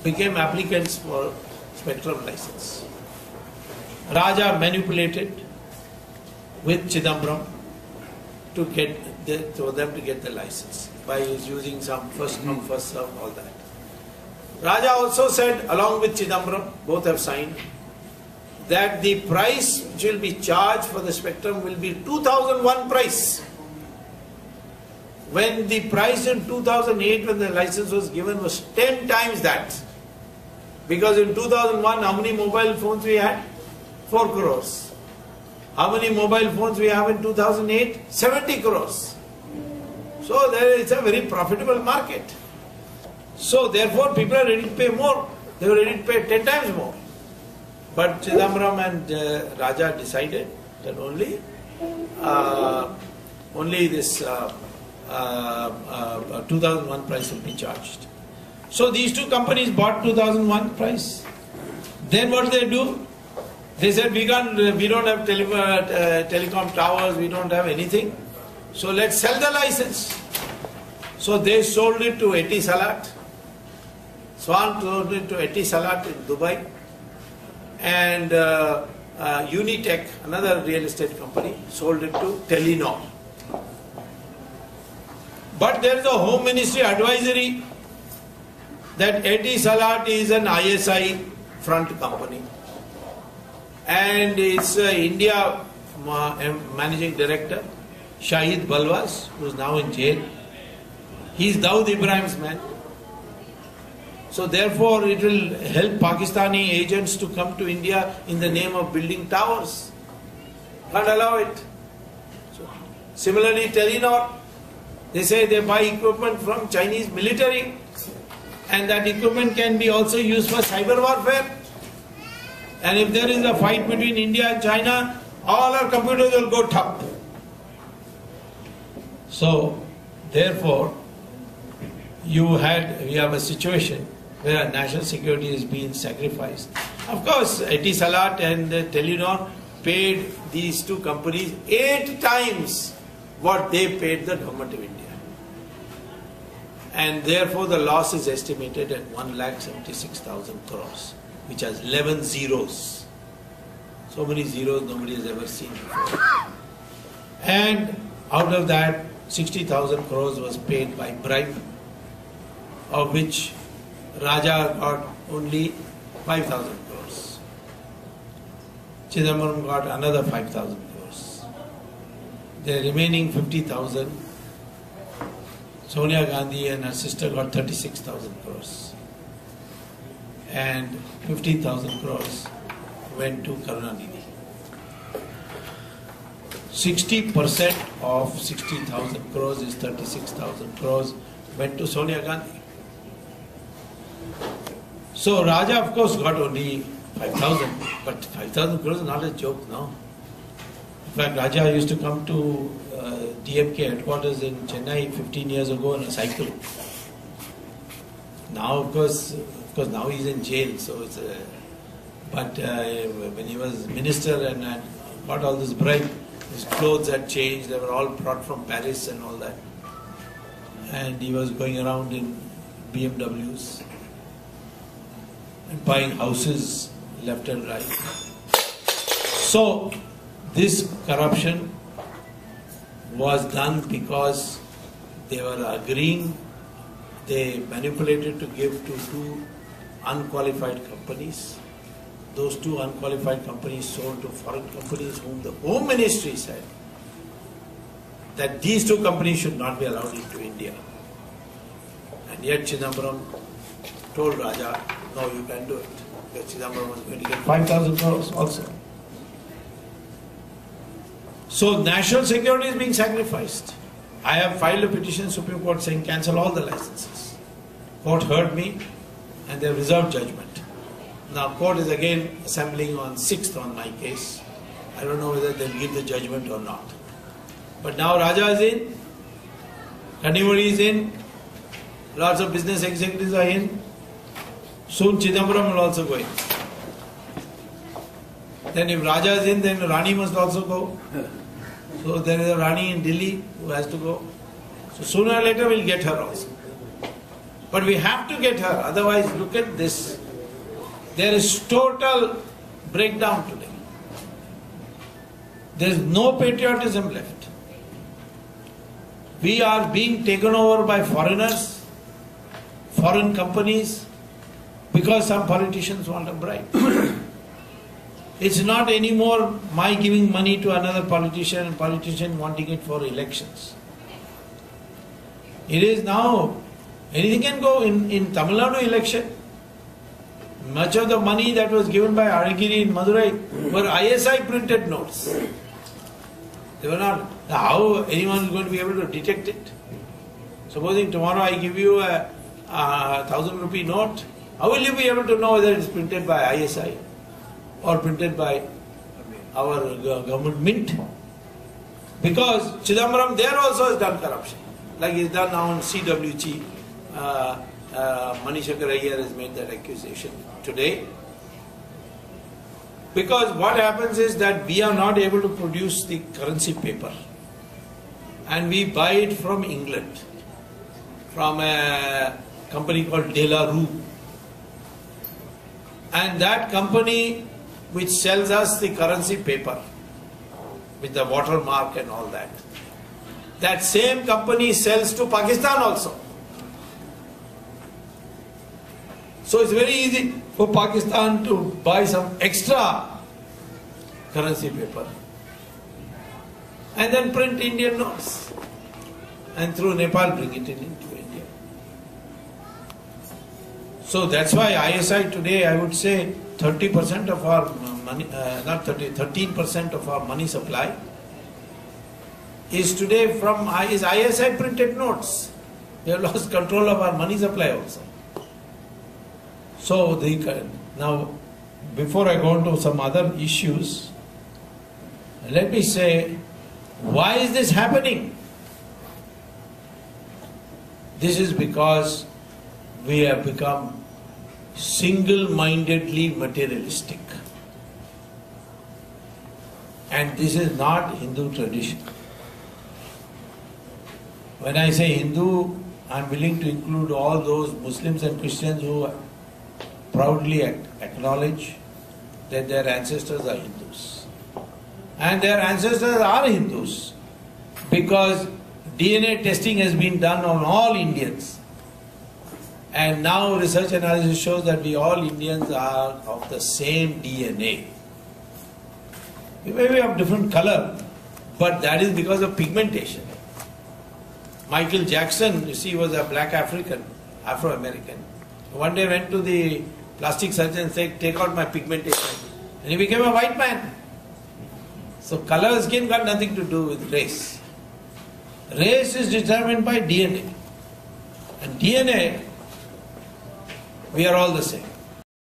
became applicants for spectrum license. Raja manipulated with Chidambaram for them to get the license by using some first come first serve, all that. Raja also said, along with Chidambaram, both have signed, that the price which will be charged for the spectrum will be 2001 price. When the price in 2008 when the license was given was 10 times that. Because in 2001 how many mobile phones we had? 4 crores. How many mobile phones we have in 2008? 70 crores. So there is a very profitable market. So therefore people are ready to pay more. They were ready to pay 10 times more. But Chidambaram and Raja decided that only this 2001 price will be charged. So these two companies bought 2001 price. Then what did they do? They said we don't have telecom towers, we don't have anything. So let's sell the license. So they sold it to Etisalat. Swan sold it to Etisalat in Dubai. And Unitech, another real estate company, sold it to Telenor. But there is a Home Ministry advisory that Etisalat is an ISI front company. And its India managing director, Shahid Balwas, who is now in jail. He is Dawood Ibrahim's man. So therefore it will help Pakistani agents to come to India in the name of building towers. Can't allow it. So, similarly Telenor, they say they buy equipment from Chinese military and that equipment can be also used for cyber warfare. And if there is a fight between India and China, all our computers will go top. So therefore we have a situation where national security is being sacrificed. Of course, Etisalat and Telenor paid these two companies 8 times what they paid the government of India. And therefore the loss is estimated at 1,76,000 crores, which has 11 zeros. So many zeros nobody has ever seen before. And out of that, 60,000 crores was paid by bribe, of which Raja got only 5,000 crores. Chidambaram got another 5,000 crores. The remaining 50,000, Sonia Gandhi and her sister got 36,000 crores. And 15,000 crores went to Karunanidhi. 60% of 60,000 crores is 36,000 crores went to Sonia Gandhi. So Raja of course got only 5,000, but 5,000 crores is not a joke now. In fact, Raja used to come to DMK headquarters in Chennai 15 years ago on a cycle. Now of course now he's in jail, so it's but when he was minister and got all this bribe, his clothes had changed, they were all brought from Paris and all that. And he was going around in BMWs and buying houses left and right. So this corruption was done because they were agreeing, they manipulated to give to 2 unqualified companies. Those 2 unqualified companies sold to foreign companies whom the Home Ministry said that these 2 companies should not be allowed into India. And yet Chidambaram told Raja, no, you can do it. Because Chidambaram was going to get 5,000 crores also. So national security is being sacrificed. I have filed a petition in Supreme Court saying cancel all the licenses. Court heard me and they reserved judgment. Now court is again assembling on 6th on my case. I don't know whether they'll give the judgment or not. But now Raja is in, Kanimuri is in, lots of business executives are in. Soon Chidambaram will also go in. Then if Raja is in, then Rani must also go. So there is a Rani in Delhi who has to go. So sooner or later we'll get her also. But we have to get her, otherwise look at this. There is total breakdown today. There is no patriotism left. We are being taken over by foreigners, foreign companies, because some politicians want a bribe. It's not anymore my giving money to another politician and politician wanting it for elections. It is now, anything can go in Tamil Nadu election. Much of the money that was given by Arigiri in Madurai were ISI printed notes. They were not. How anyone is going to be able to detect it? Supposing tomorrow I give you a 1,000 rupee note, how will you be able to know whether it is printed by ISI or printed by our government mint? Because Chidambaram there also has done corruption. Like he's done now in CWG. Manishakar Iyer has made that accusation today. Because what happens is that we are not able to produce the currency paper. And we buy it from England, from a company called De La Rue. And that company which sells us the currency paper with the watermark and all that, that same company sells to Pakistan also. So it's very easy for Pakistan to buy some extra currency paper and then print Indian notes and through Nepal bring it into India. So that's why ISI today, I would say 30% of our money, 13% of our money supply is today from ISI printed notes. We have lost control of our money supply also. So now, before I go into some other issues, let me say, why is this happening? This is because we have become single-mindedly materialistic. And this is not Hindu tradition. When I say Hindu, I am willing to include all those Muslims and Christians who proudly acknowledge that their ancestors are Hindus. And their ancestors are Hindus because DNA testing has been done on all Indians. And now research analysis shows that we all Indians are of the same DNA. We may be of different color, but that is because of pigmentation. Michael Jackson, you see, was a black African, Afro-American. One day went to the plastic surgeon and said, take out my pigmentation. And he became a white man. So color of skin got nothing to do with race. Race is determined by DNA. And DNA, we are all the same.